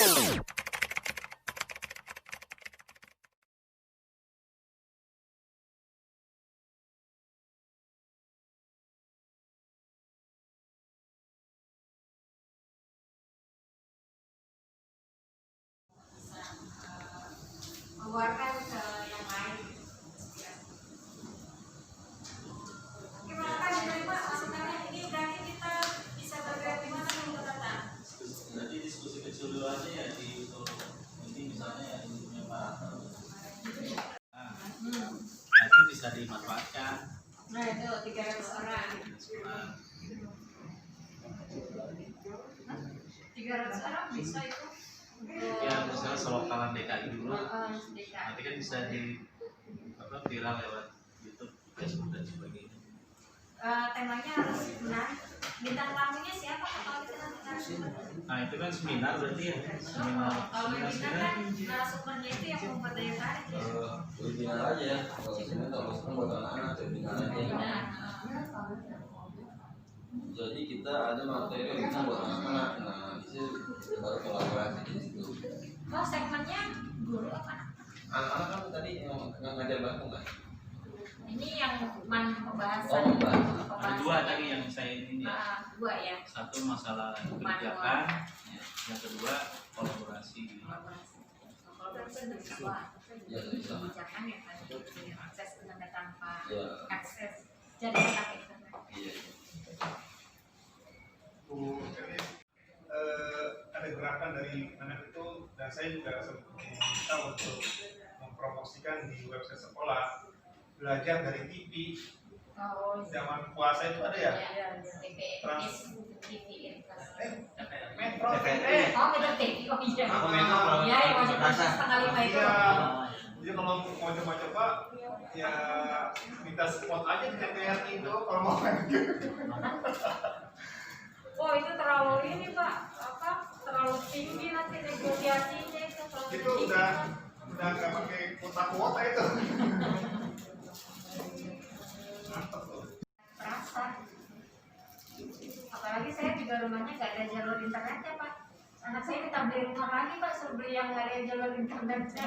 Keluarkan ke yang lain. Gimana Pak diterima masukannya? Ini berarti kita bisa bergerak di mana nih Mbak Tata? Nanti diskusi kecil dulu aja ya di ini misalnya ya ini punya Pak. Nah, itu bisa dimanfaatkan. Nah itu 300 orang. 300 orang bisa itu. Ya misalnya selokalan DKI dulu. DKI. Nanti kan bisa di viral lewat YouTube, Facebook dan sebagainya. Temanya harus menarik. Bintang tamunya siapa kalau kita nanti narasumber? Nah itu kan seminar berarti ya. Seminar. Kalau webinar kan narasumbernya itu yang membuat daya tarik ya. Webinar aja ya. Kalau seminar kalau buat anak-anak webinar aja. Jadi kita ada materi webinar buat anak-anak. Nah di situ baru kolaborasi di situ. Oh segmennya guru apa? Anak-anak kan tadi yang ngajar bareng kan. Ini yang pembahasan. Oh, pembahasan. Ada dua tadi yang saya ini ya. Dua ya. Satu masalah kebijakan, yang kedua kolaborasi. Kolaborasi dari siswa. Ya dari sana. Kebijakan yang tadi dengan akses internet tanpa akses jaringan tanpa internet. Iya. Ada gerakan dari anak itu dan saya juga meminta untuk mempromosikan di website sekolah belajar dari TV. Oh, Zaman puasa itu ada ya? Metro TV. Oh, Metro TV. Oh iya. Iya, yang wajib masuk setengah 5 itu. Iya. Jadi kalau mau coba-coba ya minta spot aja di TVRI itu kalau mau. Oh, itu terlalu ini Pak, terlalu tinggi nanti negosiasinya itu. Itu udah nggak pakai kuota itu. Terasa. Apalagi saya juga rumahnya nggak ada jalur internetnya Pak. Anak saya minta beli rumah lagi Pak, suruh beli yang nggak ada jalur internetnya.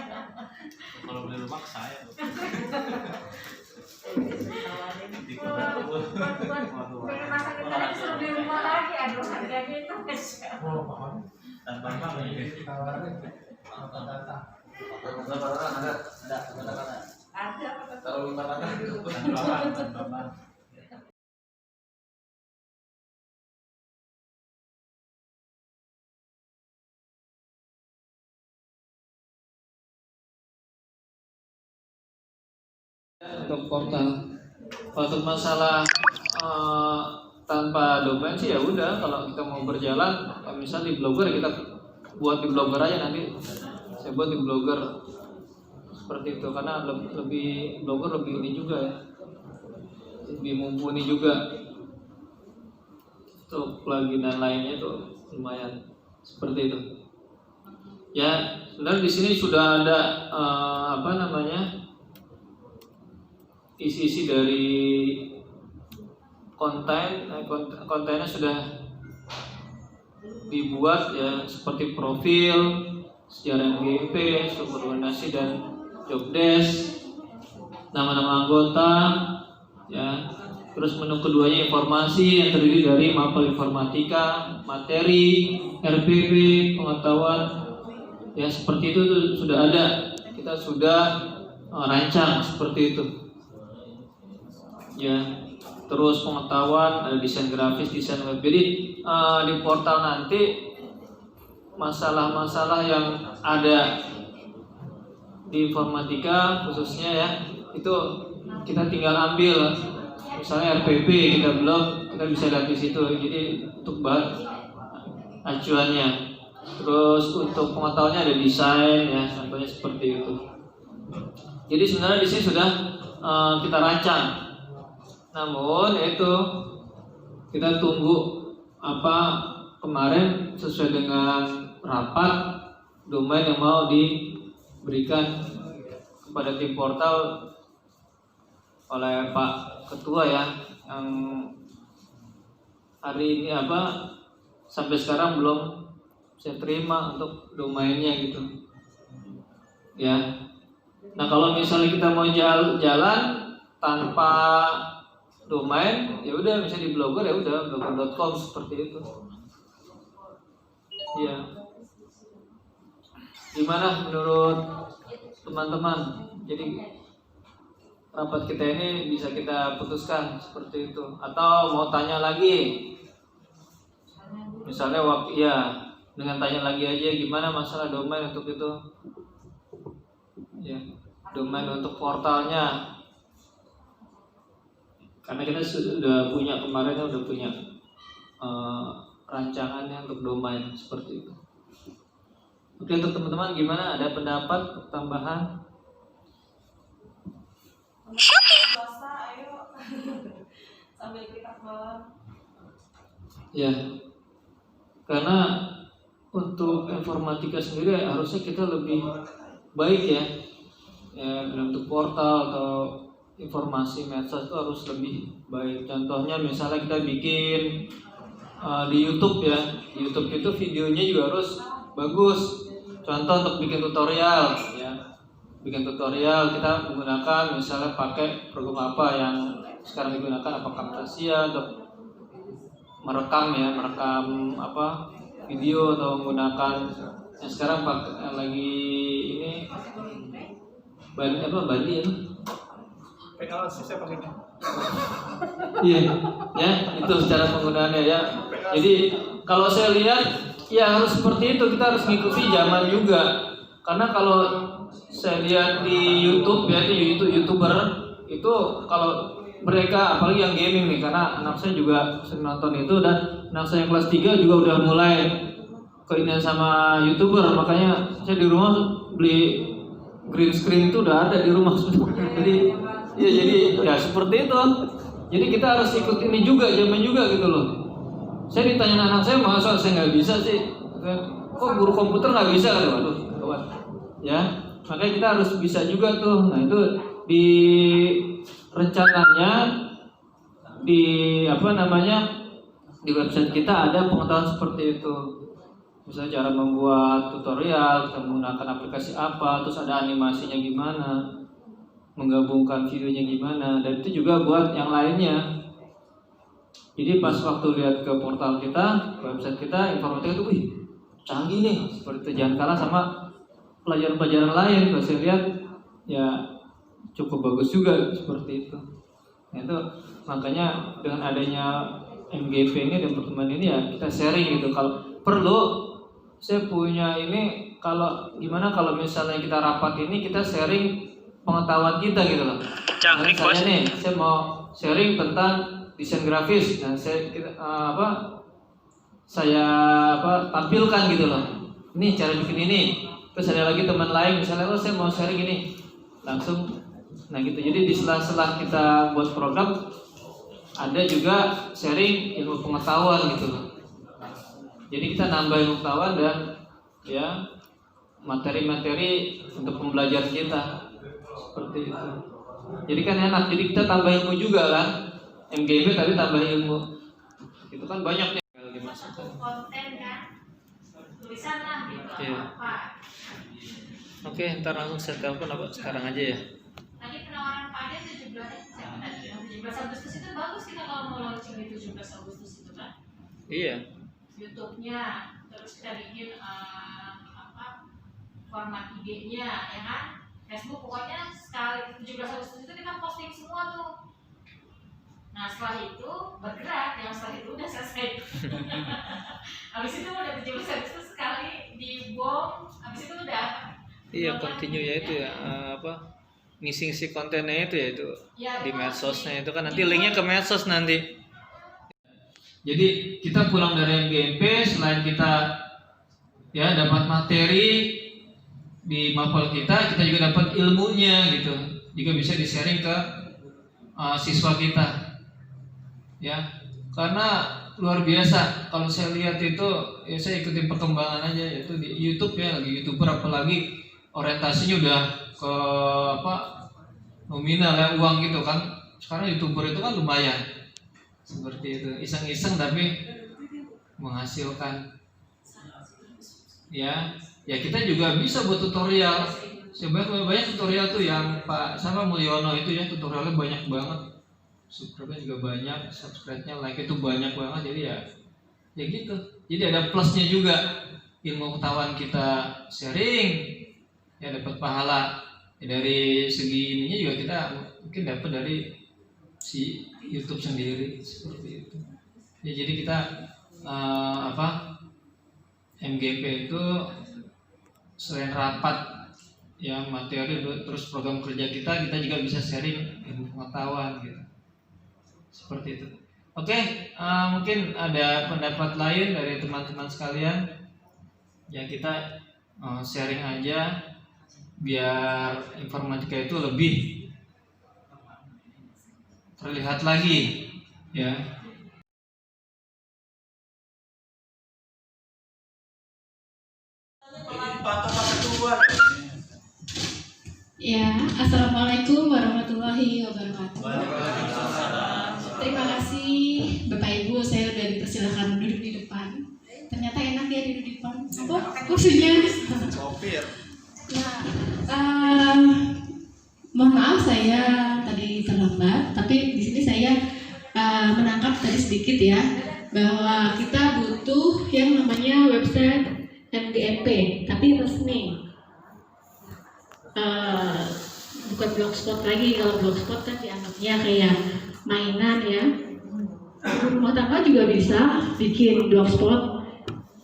Kalau beli rumah ke saya. Buat rumah sakit tadi suruh beli rumah lagi, aduh harganya itu besar. Tanpa apa ini? Ada. Kalau 5 kata gitu. Tanpa. Untuk portal, untuk masalah tanpa domain sih ya udah, kalau kita mau berjalan misal di Blogger kita buat di Blogger aja, nanti saya buat di Blogger seperti itu, karena lebih Blogger lebih ini juga ya, lebih mumpuni juga untuk plugin dan lainnya itu lumayan seperti itu ya. Sebenarnya di sini sudah ada isi-isi dari kontennya sudah dibuat ya, seperti profil, sejarah MGP, subordinasi dan job desk, nama-nama anggota ya. Terus menu keduanya informasi yang terdiri dari mapel informatika, materi, RPP, pengetahuan ya, seperti itu tuh sudah ada, kita sudah rancang seperti itu ya. Terus pengetahuan, ada desain grafis, desain web. Jadi di portal nanti masalah-masalah yang ada di informatika khususnya ya, itu kita tinggal ambil. Misalnya RPP kita belum, kita bisa lihat di situ. Jadi untuk bahan acuannya. Terus untuk pengetahuannya ada desain ya, contohnya seperti itu. Jadi sebenarnya di sini sudah kita rancang. Namun itu kita tunggu kemarin sesuai dengan rapat domain yang mau diberikan kepada tim portal oleh Pak Ketua ya, yang hari ini sampai sekarang belum saya terima untuk domainnya gitu. Ya. Nah, kalau misalnya kita mau jalan tanpa domain, ya udah bisa di Blogger, ya udah blogger.com seperti itu. Ya. Gimana menurut teman-teman? Jadi rapat kita ini bisa kita putuskan seperti itu, atau mau tanya lagi? Misalnya waktu ya dengan tanya lagi aja gimana masalah domain untuk itu. Ya, domain untuk portalnya. Karena kita sudah punya kemarin udah punya rancangannya untuk domain seperti itu. Oke, untuk teman-teman gimana? Ada pendapat tambahan? Puasa, ayo sambil kita keluar. Ya, karena untuk informatika sendiri harusnya kita lebih baik ya, untuk portal atau informasi medsos itu harus lebih baik. Contohnya misalnya kita bikin di YouTube ya, di YouTube itu videonya juga harus bagus. Contoh untuk bikin tutorial ya, bikin tutorial kita menggunakan misalnya pakai program apa yang sekarang digunakan, apa Camtasia untuk merekam apa video, atau menggunakan yang sekarang lagi ini Bandi ya. PL sih saya pakainya. Iya, ya itu cara penggunaannya ya. Jadi kalau saya lihat ya harus seperti itu, kita harus mengikuti zaman juga. Karena kalau saya lihat di YouTube ya, itu YouTuber itu kalau mereka apalagi yang gaming nih, karena anak saya juga sering nonton itu, dan anak saya yang kelas 3 juga udah mulai keinginan sama YouTuber, makanya saya di rumah beli green screen itu udah ada di rumah. Jadi ya seperti itu. Jadi kita harus ikut ini juga, zaman juga gitu loh. Saya ditanya anak saya, masa saya nggak bisa sih? Kok guru komputer nggak bisa? Waduh, kawan. Ya, makanya kita harus bisa juga tuh. Nah itu di rencananya di di website kita ada pengetahuan seperti itu. Misalnya cara membuat tutorial, kita menggunakan aplikasi apa, terus ada animasinya gimana, menggabungkan videonya gimana, dan itu juga buat yang lainnya. Jadi pas waktu lihat ke portal kita, website kita, informatika itu, wih canggih nih, seperti itu. Jangan kalah sama pelajaran-pelajaran lain. Kalau saya lihat ya cukup bagus juga seperti itu. Nah, itu makanya dengan adanya MGP ini dan pertemuan ini ya kita sharing gitu. Kalau perlu saya punya ini, kalau gimana kalau misalnya kita rapat ini kita sharing pengetahuan kita gitu loh. Misalnya nih saya mau sharing tentang desain grafis, dan saya tampilkan gitu loh. Ini cara bikin ini. Terus ada lagi teman lain misalnya, saya mau sharing ini, langsung. Nah gitu. Jadi di sela-sela kita buat program ada juga sharing ilmu pengetahuan gitu loh. Jadi kita nambah ilmu pengetahuan dan ya materi-materi untuk pembelajaran kita seperti itu. Jadi kan enak. Jadi kita tambah ilmu juga kan. MGB tapi tambah ilmu. Itu kan banyak nih kalau dimasukkan. Konten kan, tulisan lah gitu. Iya. Apa? Oke, ntar langsung saya telepon apa sekarang aja ya. Tadi penawaran Pak Ade 17 Agustus itu bagus kita kalau mau launching di 17 Agustus itu kan. Iya. YouTube-nya, terus kita bikin format IG-nya, ya kan? Facebook pokoknya sekali 17 Agustus itu kita posting semua tuh. Nah setelah itu bergerak, yang setelah itu udah selesai. Habis itu udah 17 Agustus sekali dibom, habis itu udah. Iya, continue ya itu ya, ngisi kontennya itu ya itu Ya, di itu medsosnya itu kan nanti linknya ke medsos nanti. Jadi kita pulang dari MGMP, selain kita ya dapat materi di mapel kita juga dapat ilmunya gitu, juga bisa di-sharing ke siswa kita. Ya, karena luar biasa kalau saya lihat itu, ya saya ikutin perkembangan aja, yaitu di YouTube ya, lagi YouTuber apalagi orientasinya udah ke nominal ya, uang gitu kan. Sekarang YouTuber itu kan lumayan seperti itu, iseng-iseng tapi menghasilkan. ya kita juga bisa buat tutorial. Sebenarnya banyak tutorial tuh yang Pak sama Mulyono itu ya, tutorialnya banyak banget, subscribe-nya juga banyak, subscribe-nya, like itu banyak banget. Jadi ya gitu. Jadi ada plusnya juga, ilmu pengetahuan kita sharing ya dapat pahala ya, dari segi ininya juga kita mungkin dapat dari si YouTube sendiri seperti itu ya. Jadi kita MGP itu selain rapat ya materi terus program kerja kita juga bisa sharing ilmu pengetahuan gitu, seperti itu. Oke, mungkin ada pendapat lain dari teman-teman sekalian ya. Kita sharing aja biar informatika itu lebih terlihat lagi ya. Ya, assalamualaikum warahmatullahi wabarakatuh. Terima kasih Bapak Ibu, saya udah dipersilakan duduk di depan. Ternyata enak ya duduk di depan. Apa kursinya? Nah, mohon maaf saya tadi terlambat, tapi di sini saya menangkap tadi sedikit ya bahwa kita butuh yang namanya website MGMP, tapi resmi. Bukan blogspot lagi. Kalau blogspot kan dianggapnya kayak mainan ya. Rumah tangga juga bisa bikin blogspot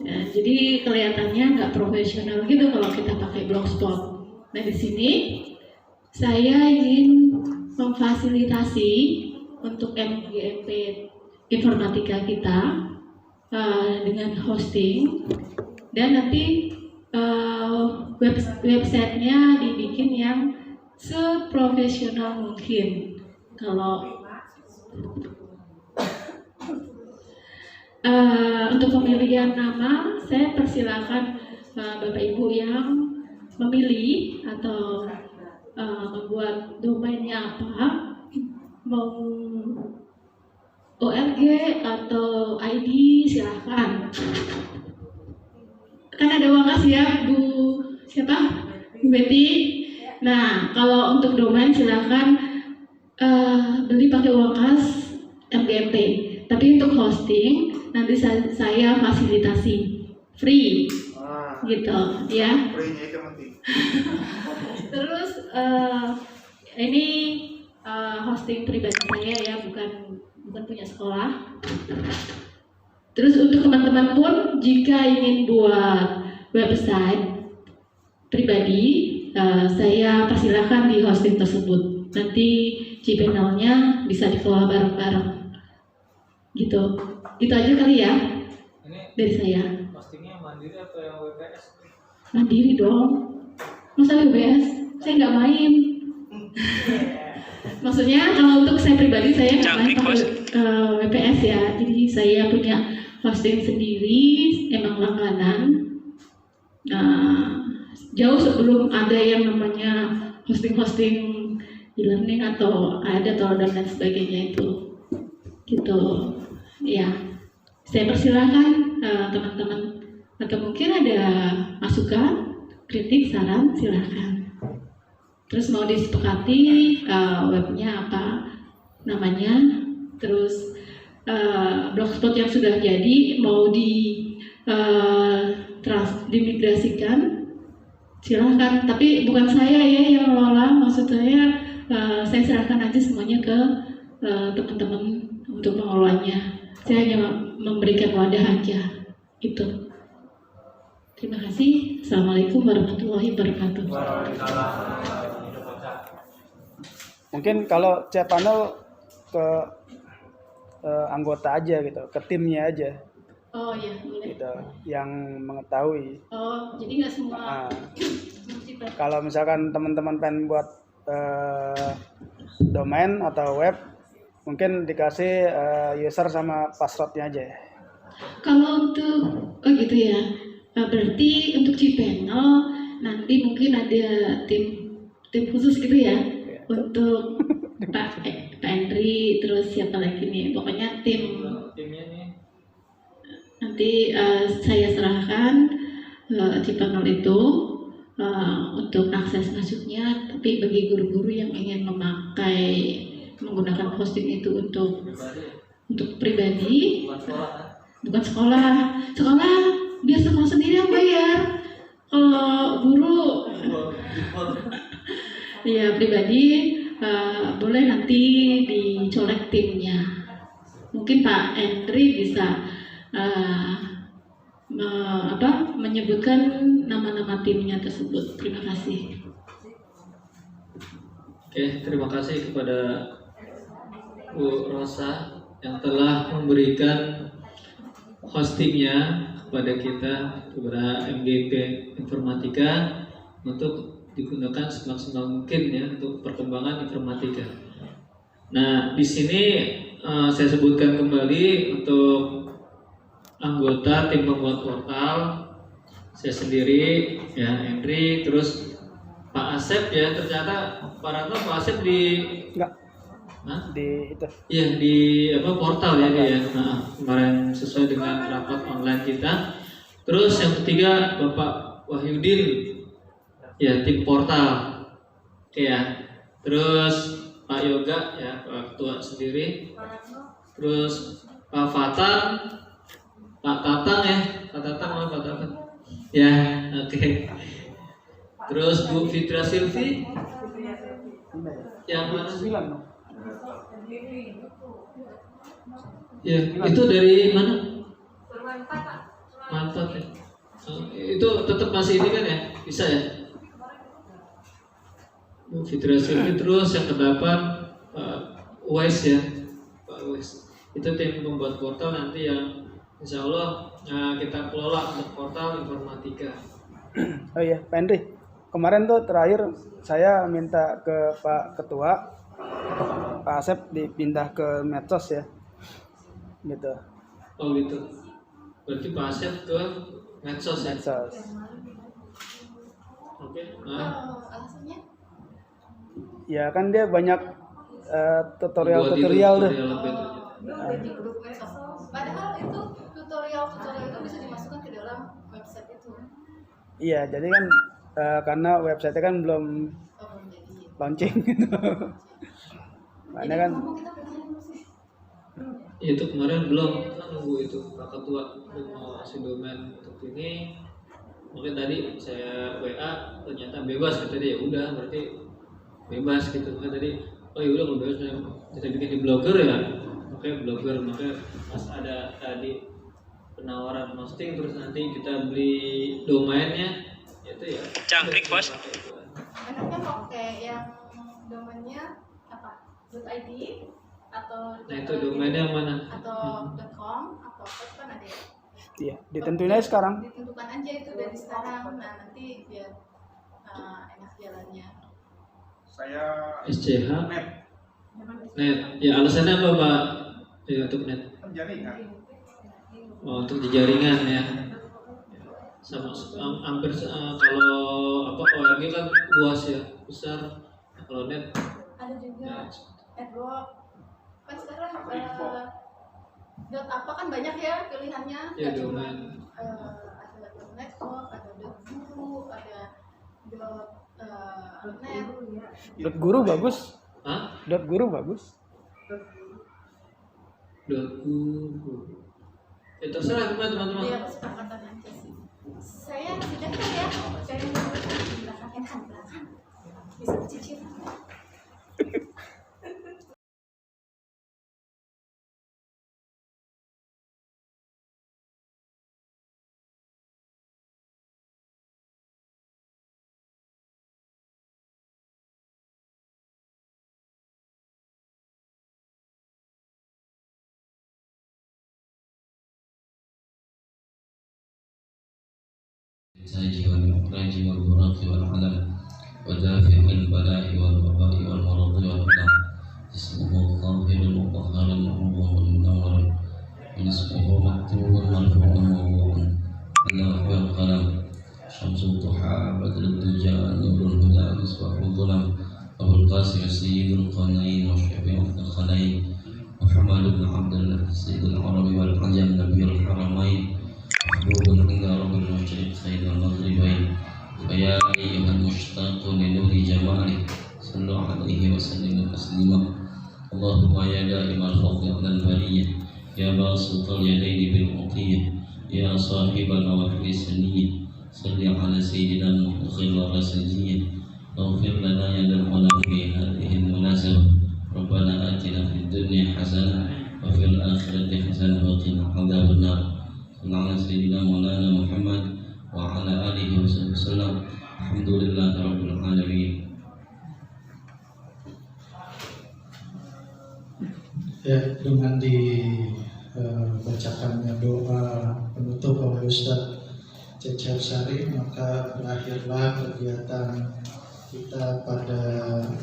ya, jadi kelihatannya nggak profesional gitu kalau kita pakai blogspot. Nah di sini saya ingin memfasilitasi untuk MGMP informatika kita dengan hosting, dan nanti websitenya dibikin yang seprofesional mungkin. Kalau untuk pemilihan nama, saya persilakan Bapak Ibu yang memilih atau membuat domainnya apa, mau ORG atau ID silahkan. Kan ada uang kas ya Bu siapa? Bu Betty. Nah kalau untuk domain silahkan beli pakai uang kas MGMP. Tapi untuk hosting nanti saya fasilitasi free gitu ya. Terus ini hosting pribadi saya ya, bukan punya sekolah. Terus untuk teman-teman pun jika ingin buat website pribadi, saya persilahkan di hosting tersebut. Nanti Gmail-nya bisa dikelola bareng-bareng. Gitu. Itu aja kali ya dari saya. Hostingnya mandiri atau yang WPS? Mandiri dong. Masa WPS? Saya nggak main. Maksudnya kalau untuk saya pribadi saya nggak main pakai WPS ya. Jadi saya punya hosting sendiri, emang langganan. Jauh sebelum ada yang namanya hosting e-learning atau ada dan lain sebagainya itu, gitu. Ya, saya persilahkan teman-teman atau mungkin ada masukan, kritik, saran, silahkan. Terus mau disepakati webnya apa namanya, terus blogspot yang sudah jadi mau dimigrasikan, silahkan. Tapi bukan saya ya yang ngelola, maksud saya serahkan aja semuanya ke teman-teman untuk mengelolanya. Saya hanya memberikan wadah aja, itu. Terima kasih. Assalamualaikum warahmatullahi wabarakatuh. Mungkin kalau chat panel ke anggota aja gitu, ke timnya aja. Oh iya, boleh. Gitu, yang mengetahui. Oh, jadi nggak semua. Kalau misalkan teman-teman pengen buat domain atau web, mungkin dikasih user sama passwordnya aja. Kalau untuk, oh gitu ya. Berarti untuk Cpanel nanti mungkin ada tim khusus gitu ya, untuk Pak Henry, terus siapa lagi nih, pokoknya timnya nih. Nanti saya serahkan cPanel itu untuk akses masuknya, tapi bagi guru-guru yang ingin menggunakan hosting itu untuk pribadi, bukan sekolah biar sekolah sendiri yang bayar. Kalau guru ya pribadi boleh nanti dicolek timnya. Mungkin Pak Endri bisa menyebutkan nama-nama timnya tersebut. Terima kasih. Oke, terima kasih kepada Bu Rosa yang telah memberikan hostingnya kepada kita, kepada MGP Informatika untuk digunakan semaksimal mungkin ya untuk perkembangan informatika. Nah, di sini saya sebutkan kembali untuk anggota tim pembuat portal, saya sendiri ya Henry, terus Pak Asep ya, ternyata Pak Ratno, Pak Asep di Enggak. Di itu. Iya di portal ya dia. Nah, kemarin sesuai dengan rapat online kita. Terus yang ketiga Bapak Wahyudin ya tim portal. Oke ya. Terus Pak Yoga ya Pak Ketua sendiri. Terus Pak Fatan, Pak Tatang ya, Pak Tatang Pak Tatang. Ya, oke. Terus Bu Fitra Silvi. Yang mana? Ya, itu dari mana? Manfaat ya. Itu tetap masih ini kan ya? Bisa ya? Bu Fitra Silvi. Terus yang ke-8 Pak Uwais ya. Pak Uwais. Itu tim pembuat portal nanti yang insya Allah kita kelola untuk portal informatika. Oh iya, Pak Henry. Kemarin tuh terakhir saya minta ke Pak Ketua, Pak Asep dipindah ke medsos ya. Gitu. Oh gitu. Berarti Pak Asep ke medsos ya? Medsos. Oke. Alasannya? Ya kan dia banyak tutorial tuh. Di grup medsos. Padahal itu tutorial itu bisa dimasukkan ke dalam website itu. Iya, jadi kan karena website-nya kan belum launching gitu. Makanya kan itu kemarin belum kan nunggu itu Pak Ketua mau kasih domain untuk ini. Mungkin tadi saya WA ternyata bebas kata dia, ya udah berarti bebas gitu kan tadi. Oh ya udah kalau bebas kita bikin di Blogger ya. Oke, Blogger, makanya pas ada tadi penawaran hosting terus nanti kita beli domainnya itu ya Cangkrik bos. Enaknya pakai yang domainnya apa? .id atau nah itu domainnya mana? atau .com atau apa kan ada ya? iya, ditentuin aja sekarang. Ditentukan aja itu dari sekarang. Nah nanti biar enak jalannya. Saya SCH net net ya alasannya apa Pak ya, untuk net jaringan. oh, untuk di jaringan ya sama hampir kalau ORG kan luas ya besar kalau net Ada juga ya, adblock kan sekarang dot apa kan banyak ya pilihannya. ya Nggak cuma, domain ada dot network, ada dot guru, ada dot net. Dot guru bagus. Hah? Dot guru bagus. .guru ya terserah gimana teman-teman. Iya kesepakatan aja sih. Saya sudah kan ya, saya di belakang bisa dicicil. الإنتاج والإخراج والبراق والعلم ودافع البلاء والوباء والمرض والألم اسمه الظاهر المطهر المعظم المنور من اسمه مكتوب مرفوع موضوع الله والقلم شمس الضحى بدر الدجى نور الهدى مصباح الظلم أبو القاسم سيد القرنين وشفيع الثقلين محمد بن عبد الله سيد العرب والعجم نبي الحرمين محبوب عند رب المشرق خير الله تسليما اللهم يا دائم الخوف على البرية يا باسط اليدين بالعطية يا صاحب النوافل السنية صل على سيدنا المخلص الرسولية اغفر لنا يا ذا المنى في هذه المناسبة ربنا آتنا في الدنيا حسنة وفي الآخرة حسنة وقنا عذاب النار صل على سيدنا مولانا محمد وعلى آله وصحبه وسلم الحمد لله رب العالمين. Ya, dengan dibacakannya doa penutup oleh Ustadz Cecep Sari, maka berakhirlah kegiatan kita pada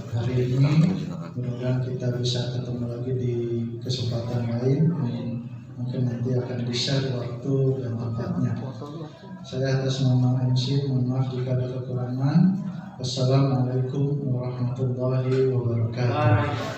hari ini. Mudah-mudahan kita bisa ketemu lagi di kesempatan lain. Mungkin nanti akan di-share waktu dan tempatnya. Saya atas nama MC mohon maaf jika ada kekurangan. Wassalamualaikum warahmatullahi wabarakatuh.